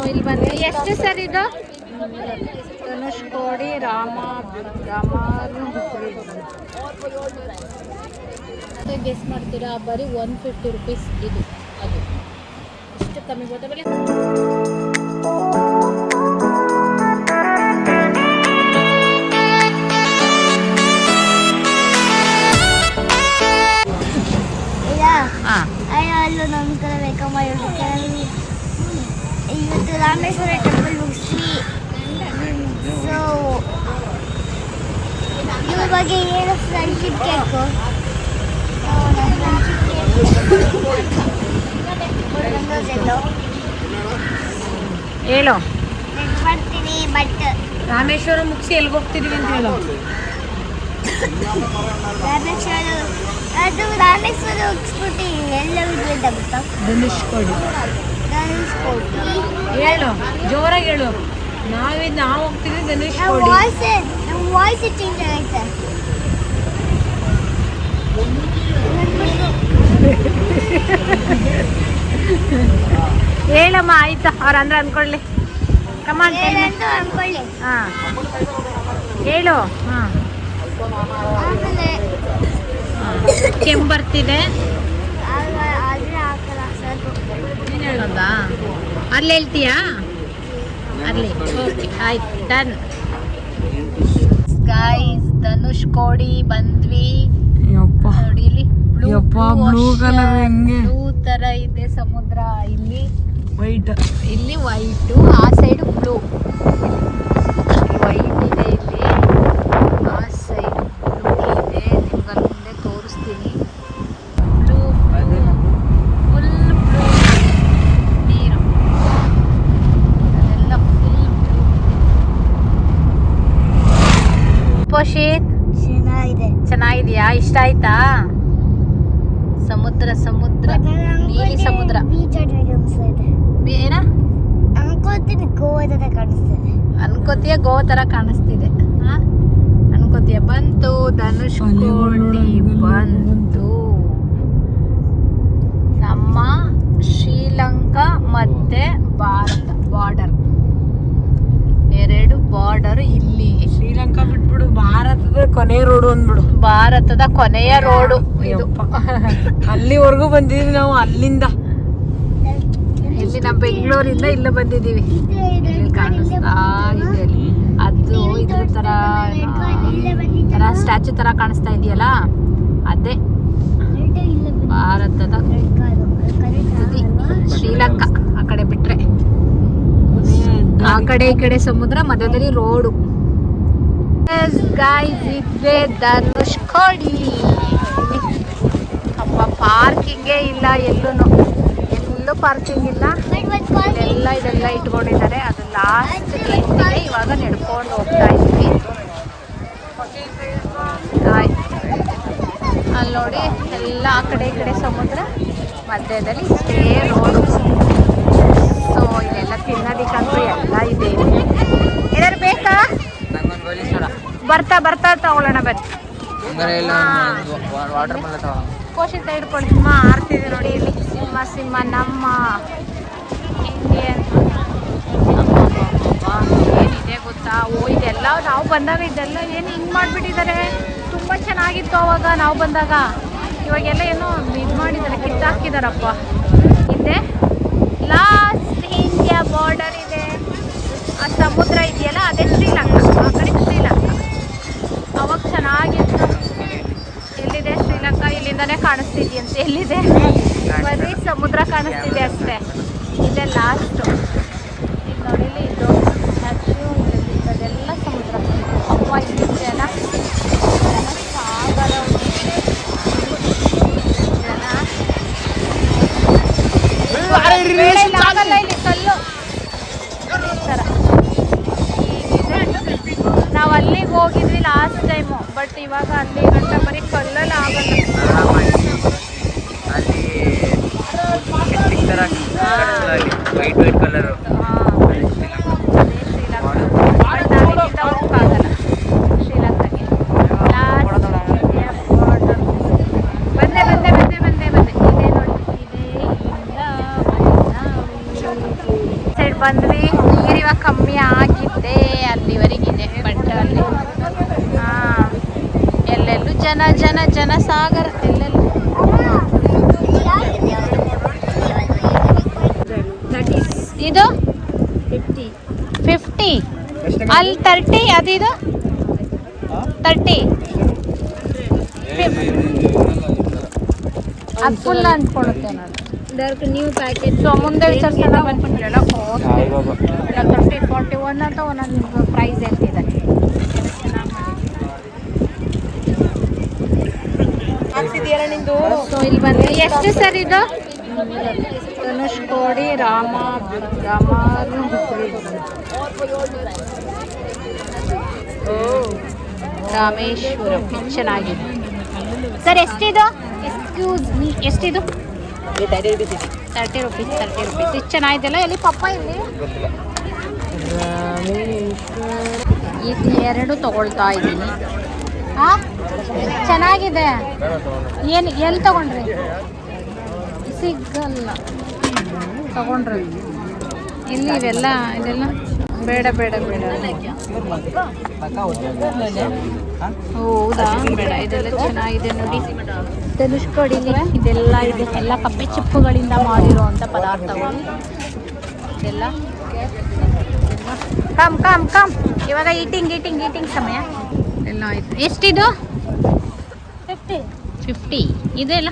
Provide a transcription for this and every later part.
ಇಲ್ಲಿ ಬಂದ್ವಿ. ಎಷ್ಟು ಸರ್ ಇದು? ಧನುಷ್ಕೋಡಿ ಗೆಸ್ ಮಾಡ್ತೀರಾ? ಬರೀ 150 ರೂಪೀಸ್ ಇದು. ಅದು ಎಷ್ಟು ಕಮ್ಮಿ ಗೊತ್ತಾಗಲಿ. ಅಲ್ಲೂ ನಂಬ್ಕೊಳ್ಬೇಕಮ್ಮ. ಇವತ್ತು ರಾಮೇಶ್ವರ ಟೆಂಪಲ್ ಮುಗಿಸ್ವಿ. ಸೊ ಇವ್ರ ಬಗ್ಗೆ ಏನು ಫ್ರೆಂಡ್ಶಿಪ್ ಕೇಕು ಹೇಳು. ಬರ್ತೀನಿ. ಬಟ್ ರಾಮೇಶ್ವರ ಮುಗಿಸಿ ಎಲ್ಲಿಗೆ ಹೋಗ್ತಿದೀವಿ ಅಂತ ಹೇಳು. ರಾಮೇಶ್ವರ ಮುಗಿಸ್ಬಿಟ್ಟು ಎಲ್ಲ ವಿಡಿಯೋ ಗೊತ್ತಾ? ಧನುಷ್ಕೋಡಿ ಹೇಳು, ಜೋರಾಗಿ ಹೇಳು. ನಾವು ಹೋಗ್ತಿದ್ವಿ ಧನುಷ್ಕೋಡಿ. ನಮ್ಮ ವಾಯ್ಸ್ ಚೇಂಜ್ ಆಗೈತೆ. ಹೇಳಮ್ಮ. ಆಯ್ತಾ, ಅವ್ರು ಅಂದ್ರೆ ಅನ್ಕೊಳ್ಳಿ. ಕಮಾನ್ ಅನ್ಕೊಳ್ಳಿ. ಹಾಂ ಹೇಳು. ಹಾಂ ಕೆಮ್ಮು ಬರ್ತಿದೆ. ನೀನು ಹೇಳೋದಾ? ಅಲ್ಲಿ ಹೇಳ್ತೀಯಾ? ಅಲ್ಲಿ ಓಕೆ ಆಯ್ತು, ಡನ್. ಗೈಸ್, ಧನುಷ್ಕೋಡಿ ಬಂದ್ವಿ. ನೋಡಿ ಇಲ್ಲಿ ಬ್ಲೂ ಕಲರ್, ಬ್ಲೂ ತರ ಇದೆ ಸಮುದ್ರ. ಇಲ್ಲಿ ವೈಟ್, ಇಲ್ಲಿ ವೈಟು, ಆ ಸೈಡ್ ಬ್ಲೂ. ವೈಟ್ ಇದೆ ಇಲ್ಲಿ, ಆ ಸೈಡ್ ಬ್ಲೂ ಇದೆ. ನಿಮ್ಗೆ ಮುಂದೆ ತೋರಿಸ್ತೀನಿ. ಬ್ಲೂ ಫುಲ್ ಬ್ಲೂ ನೀರು, ಅದೆಲ್ಲ ಫುಲ್ ಬ್ಲೂ. ಪೋಷಿತ್, ಚೆನ್ನಾಗಿದೆಯಾ? ಇಷ್ಟ ಆಯ್ತಾ? ಸಮುದ್ರ ನೀಲಿ ಸಮುದ್ರ. ಏನ ಅನ್ಕೋತೀಯ? ಗೋವಾ ತರ ಕಾಣಿಸ್ತಿದೆ. ಅನ್ಕೋತೀಯ? ಬಂತು ಧನುಷ್ಕೋಡಿ, ಬಂತು. ನಮ್ಮ ಶ್ರೀಲಂಕಾ ಮತ್ತೆ ಭಾರತ ಬಾರ್ಡರ್, ಎರಡು ಬಾರ್ಡರ್ ಇಲ್ಲಿಗೆ. ಶ್ರೀಲಂಕಾ ಬಿಟ್ಬಿಡು, ಭಾರತದ ಕೊನೆಯ ರೋಡು ಅಂದ್ಬಿಡು. ಭಾರತದ ಕೊನೆಯ ರೋಡು ಇದು. ಅಲ್ಲಿವರೆಗೂ ಬಂದಿದೀವಿ ನಾವು. ಅಲ್ಲಿಂದ ಇಲ್ಲಿ ನಮ್ಮ ಬೆಂಗಳೂರಿಂದ ಇಲ್ಲ ಬಂದಿದ್ದೀವಿ. ಇಲ್ಲಿ ಕಾಣಿಸ್ತಾ ಇದೆ ಅಲ್ಲಿ. ಅದು ಇದ್ರ ತರ ಸ್ಟ್ಯಾಚು ತರ ಕಾಣಿಸ್ತಾ ಇದೆಯಲ್ಲ, ಅದೇ ಭಾರತದ ತುದಿ. ಶ್ರೀಲಂಕಾ ಆ ಕಡೆ ಬಿಟ್ರೆ, ಆ ಕಡೆ ಈ ಕಡೆ ಸಮುದ್ರ, ಮಧ್ಯದಲ್ಲಿ ರೋಡು. ಗೈಸ್, ಇದೇ ಧನುಷ್ಕೋಡಿ. ಅಪ್ಪ, ಪಾರ್ಕಿಂಗೇ ಇಲ್ಲ ಎಲ್ಲೂ ಪಾರ್ಕಿಂಗ್ ಇಲ್ಲ. ಇದೆಲ್ಲ ಇಟ್ಕೊಂಡಿದ್ದಾರೆ. ಅದು ಲಾಸ್ಟ್ ಗೇಟಿಗೆ ಇವಾಗ ನಡ್ಕೊಂಡು ಹೋಗ್ತಾ ಇದ್ವಿ. ಅಲ್ಲಿ ನೋಡಿ, ಎಲ್ಲ ಆ ಕಡೆ ಈ ಕಡೆ ಸಮುದ್ರ, ಮಧ್ಯದಲ್ಲಿ ಇಷ್ಟೇ ರೋಡು. ಸೊ ಇದೆಲ್ಲ ತಿನ್ನೋದಿಕ್ಕಂತೂ ಎಲ್ಲ ಇದೆ. ಏನಾದ್ರು ಬೇಕಾ? ಬರ್ತಾ ತಗೊಳ್ಳೋಣ ಬನ್ನಿ. ಕೋಶಿತ ಹಿಡ್ಕೊಳ್ಳಿ. ಆರ್ತಿದೆ ನೋಡಿ ಇಲ್ಲಿ. ಸಿಂಹ ನಮ್ಮ ಇಂಡಿಯನ್. ಏನಿದೆ ಗೊತ್ತಾ? ಇದೆಲ್ಲ ನಾವು ಬಂದಾಗ ಇದೆಲ್ಲ ಏನು ಹಿಂಗೆ ಮಾಡಿಬಿಟ್ಟಿದ್ದಾರೆ. ತುಂಬ ಚೆನ್ನಾಗಿತ್ತು ಅವಾಗ ನಾವು ಬಂದಾಗ. ಇವಾಗೆಲ್ಲ ಏನೋ ಇದು ಮಾಡಿದ್ದಾರೆ, ಕಿತ್ತಾಕಿದಾರಪ್ಪ. ಇದೆ ಲಾಸ್ಟ್ ಇಂಡಿಯಾ ಬಾರ್ಡರ್ ಇದೆ. ಆ ಸಮುದ್ರ ಇದೆಯಲ್ಲ, ಅದೇ ಶ್ರೀಲಂಕಾ. ಆ ಕಡೆ ಶ್ರೀಲಂಕಾ. ಅವಾಗ ಚೆನ್ನಾಗಿತ್ತು. ಎಲ್ಲಿದೆ ಶ್ರೀಲಂಕಾ? ಇಲ್ಲಿಂದನೇ ಕಾಣಿಸ್ತಿದ್ಯಂತೆ. ಎಲ್ಲಿದೆ? ಬರೀ ಸಮುದ್ರ ಕಾಣಿಸ್ತಿದೆ ಅಷ್ಟೇ. ಇದೆ ಲಾಸ್ಟು. ಈಗ ನೋಡಿಲಿ, ಇದು ಸ್ಟ್ಯಾಚ್ಯೂ, ಇದೆಲ್ಲ ಸಮುದ್ರ. ಅಪ್ಪ, ಇಲ್ಲಿ ಜನ ಸಾಗರ, ಆಗಲ್ಲ ಇಲ್ಲಿ ಕಲ್ಲು ಥರ. ನಾವು ಅಲ್ಲಿಗೆ ಹೋಗಿದ್ವಿ ಲಾಸ್ಟ್ ಟೈಮು, ಬಟ್ ಇವಾಗ ಅಲ್ಲಿ ಗಂಟ ಬರೀ ಕಲ್ಲಲ್ಲಿ ಆಗಲ್ಲ. White colour. ಶ್ರೀಲಂಕಾಗೆ ಬಂದೆ. ಇದೆ ನೋಡಿ, ಸೈಡ್ ಬಂದ್ವಿ. ಇವಾಗ ಕಮ್ಮಿ ಆಗಿದೆ, ಅಲ್ಲಿವರೆಗಿದೆ. ಬಟ್ ಅಲ್ಲಿ ಎಲ್ಲೆಲ್ಲೂ ಜನ ಜನ ಜನ ಸಾಗರ ಎಲ್ಲೆಲ್ಲೂ. ಇದು 50 ಅಲ್ಲಿ 30, ಅದಿದು 30 ಅದು ಫುಲ್ ಅಂದ್ಕೊಳುತ್ತೆ ನಾನು. New package. ಸೊ ಮುಂದೆ ವಿಚಾರಿಸೋಣ ಬನ್ನಿ. ಎಲ್ಲ 30, 41 ಅಂತ ಒಂದೊಂದು ಪ್ರೈಸ್ ಹೇಳ್ತಿದ್ದಾರೆ. ಸೊ ಇಲ್ಲಿ ಬಂದು ಎಷ್ಟು ಸರ್ ಇದು? ಧನುಷ್ಕೋಡಿ ರಾಮೇಶ್ವರಂ. ಚೆನ್ನಾಗಿದೆ ಸರ್. ಎಷ್ಟಿದು? ಎಕ್ಸ್ಕ್ಯೂಸ್ ಮೀ, ಎಷ್ಟಿದು? 30 ರುಪೀಸ್. ಇದು ಚೆನ್ನಾಗಿದೆಯಲ್ಲ. ಎಲ್ಲಿ ಪಪ್ಪ? ಇಲ್ಲಿ ಇದು 2 ತಗೊಳ್ತಾ ಇದ್ದೀನಿ. ಹಾಂ ಚೆನ್ನಾಗಿದೆ. ಏನು ಎಲ್ಲಿ ತಗೊಂಡ್ರಿ? ಸಿಗಲ್ಲ ತಗೊಂಡ್ರಿ ಇಲ್ಲಿ. ಇದೆಲ್ಲ ಬೇಡ ಬೇಡ ಬೇಡ. ಹೌದಾ? ಬೇಡ. ಇದೆಲ್ಲ ಚೆನ್ನಾಗಿದೆ ನೋಡಿ. ಧನುಷ್ಕೋಡಿಲಿ ಇದೆಲ್ಲ ಇದೆ. ಎಲ್ಲ ಕಪ್ಪೆ ಚಿಪ್ಪುಗಳಿಂದ ಮಾಡಿರುವಂಥ ಪದಾರ್ಥಗಳು ಇದೆಲ್ಲ. ಕಮ್ ಇವಾಗ ಈಟಿಂಗ್ ಸಮಯ ಎಲ್ಲ ಆಯ್ತು. ಎಷ್ಟಿದು? 50. ಇದೆಲ್ಲ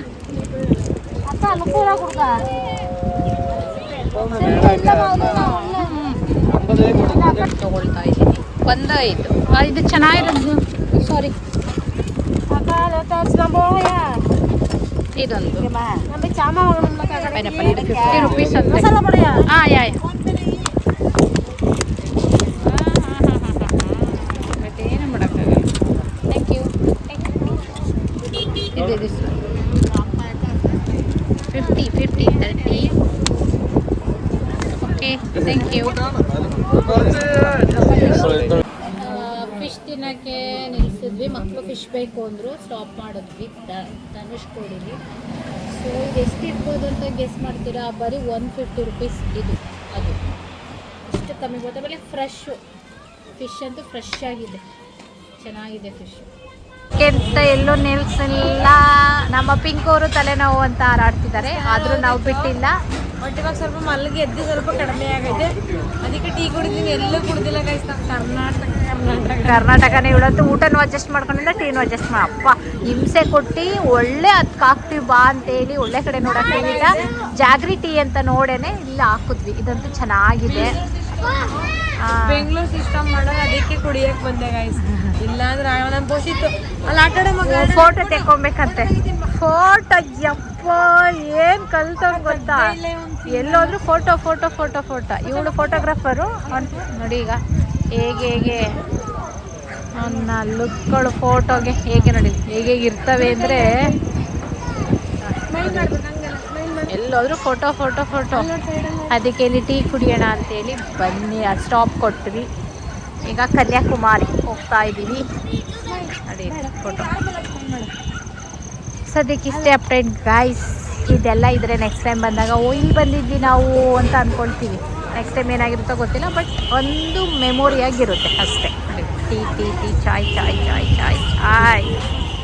ತಗೊಳ್ತಾ ಇದ್ದೀನಿ. 1.5. ಇದು ಚೆನ್ನಾಗಿರೋದು. ಸಾರಿ, ಇದೊಂದು ಪೈನಾಪಲ್. ಇದು 50 ರುಪೀಸ್ ಅಂತ. ಹಾಂ ಯಾ ಮತ್ತೇನು ಮಾಡೋಕ್ಕಾಗಲ್ಲ. Thank you. ಇದು 50, 30. Okay, thank you. ಫಿಶ್ ತಿನ್ನೋಕ್ಕೆ ನಿಲ್ಲಿಸಿದ್ವಿ. ಮಕ್ಕಳು ಫಿಶ್ ಬೇಕು ಅಂದರು, ಸ್ಟಾಪ್ ಮಾಡಿದ್ವಿ ಧನುಷ್ಕೋಡಿಲಿ. ಸೊ ಇದು ಎಷ್ಟು ಇರ್ಬೋದು ಅಂತ ಗೆಸ್ ಮಾಡ್ತೀರಾ? ಬರೀ 150 ರುಪೀಸ್ ಇದು. ಅದು ಇಷ್ಟು ಕಮ್ಮಿ ಬರುತ್ತೆ. ಆಮೇಲೆ ಫ್ರೆಶ್ಶು ಫಿಶ್ ಅಂತೂ ಫ್ರೆಶ್ ಆಗಿದೆ. ಚೆನ್ನಾಗಿದೆ ಫಿಶ್. ಅಂತ ಎಲ್ಲೂ ನಿಲ್ಸಿಲ್ಲ. ನಮ್ಮ ಪಿಂಕೋರು ತಲೆನೋವು ಅಂತ ಹಾರಾಡ್ತಿದ್ದಾರೆ. ಆದರೂ ನಾವು ಬಿಟ್ಟಿಲ್ಲ. ಬಟ್ ಇವಾಗ ಸ್ವಲ್ಪ ಮಲ್ಲಿಗೆ ಎದ್ದು ಸ್ವಲ್ಪ ಕಡಿಮೆ ಆಗೈತೆ, ಅದಕ್ಕೆ ಟೀ ಕುಡಿದೀನಿ. ಎಲ್ಲೂ ಕುಡ್ದಿಲ್ಲ ಗೈಸ್. ಕರ್ನಾಟಕನೇ ಇವತ್ತು. ಊಟನೂ ಅಡ್ಜಸ್ಟ್ ಮಾಡ್ಕೊಂಡಿಲ್ಲ, ಟೀನೂ ಅಡ್ಜಸ್ಟ್ ಅಪ್ಪ ಹಿಂಸೆ ಕೊಟ್ಟು ಒಳ್ಳೆ ಅದಕ್ಕೆ ಹಾಕ್ತೀವಿ ಬಾ ಅಂತೇಳಿ ಒಳ್ಳೆ ಕಡೆ ನೋಡಕ್ಕೆ ಈಗ ಜಾಗ್ರಿ ಟೀ ಅಂತ ನೋಡೇನೆ ಇಲ್ಲಿ ಹಾಕಿದ್ವಿ. ಇದಂತೂ ಚೆನ್ನಾಗಿದೆ. ಬೆಂಗಳೂರು ಸಿಸ್ಟಮ್ ಮಾಡೋದು, ಅದಕ್ಕೆ ಕುಡಿಯಕ್ಕೆ ಬಂದೆ ಗೈಸ್. ಇಲ್ಲಾಂದ್ರೆ ನಮ್ಮ ಪೋಷಿತ್ತು ಅಲ್ಲಿ ಆಟಾಡೋ ಮಗ ಫೋಟೋ ತೆಕ್ಕೊಬೇಕಂತೆ. ಫೋಟೋ ಯಪ್ಪ ಏನು ಕಲ್ತವ್ ಗೊತ್ತಾ? ಎಲ್ಲೋದ್ರು ಫೋಟೋ. ಇವಳು ಫೋಟೋಗ್ರಾಫರು ನೋಡಿ. ಈಗ ಹೇಗೆ ನನ್ನ ಲುಕ್ಗಳು ಫೋಟೋಗೆ ಹೇಗೆ ನೋಡಿ ಹೇಗೆ ಇರ್ತವೆ ಅಂದರೆ, ಎಲ್ಲೋದ್ರೂ ಫೋಟೋ. ಅದಕ್ಕೆ ಇಲ್ಲಿ ಟೀ ಕುಡಿಯೋಣ ಅಂತೇಳಿ ಬನ್ನಿ ಸ್ಟಾಪ್ ಕೊಟ್ವಿ. ಈಗ ಕನ್ಯಾಕುಮಾರಿ ಹೋಗ್ತಾ ಇದ್ದೀವಿ ನೋಡಿ. ಫೋಟೋ ಸದ್ಯಕ್ಕೆ ಇಷ್ಟೇ ಅಪ್ಡೇಟ್ ಗೈಸ್. ಇದೆಲ್ಲ ಇದ್ರೆ ನೆಕ್ಸ್ಟ್ ಟೈಮ್ ಬಂದಾಗ ಇಲ್ಲಿ ಬಂದಿದ್ವಿ ನಾವು ಅಂತ ಅಂದ್ಕೊಳ್ತೀವಿ. ನೆಕ್ಸ್ಟ್ ಟೈಮ್ ಏನಾಗಿರುತ್ತೋ ಗೊತ್ತಿಲ್ಲ, ಬಟ್ ಒಂದು ಮೆಮೊರಿಯಾಗಿರುತ್ತೆ ಅಷ್ಟೇ. ಟೀ ಚಾಯ್.